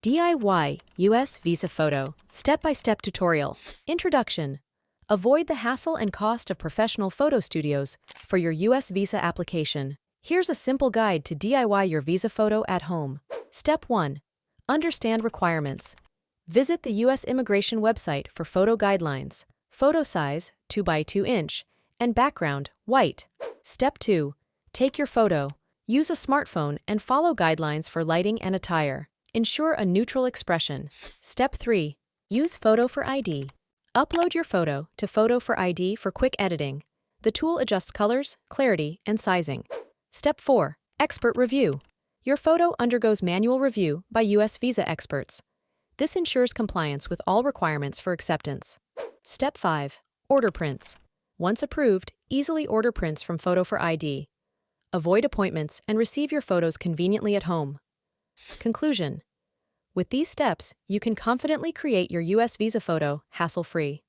DIY US Visa Photo Step-by-Step Tutorial. Introduction. Avoid the hassle and cost of professional photo studios for your US Visa application. Here's a simple guide to DIY your Visa photo at home. Step 1. Understand requirements. Visit the US Immigration website for photo guidelines. Photo size 2 by 2 inch and background white. Step 2. Take your photo. Use a smartphone and follow guidelines for lighting and attire. Ensure a neutral expression. Step 3. Use PhotoForID. Upload your photo to PhotoForID for quick editing. The tool adjusts colors, clarity, and sizing. Step 4. Expert review. Your photo undergoes manual review by US Visa experts. This ensures compliance with all requirements for acceptance. Step 5. Order prints. Once approved, easily order prints from PhotoForID. Avoid appointments and receive your photos conveniently at home. Conclusion. With these steps, you can confidently create your US Visa photo hassle-free.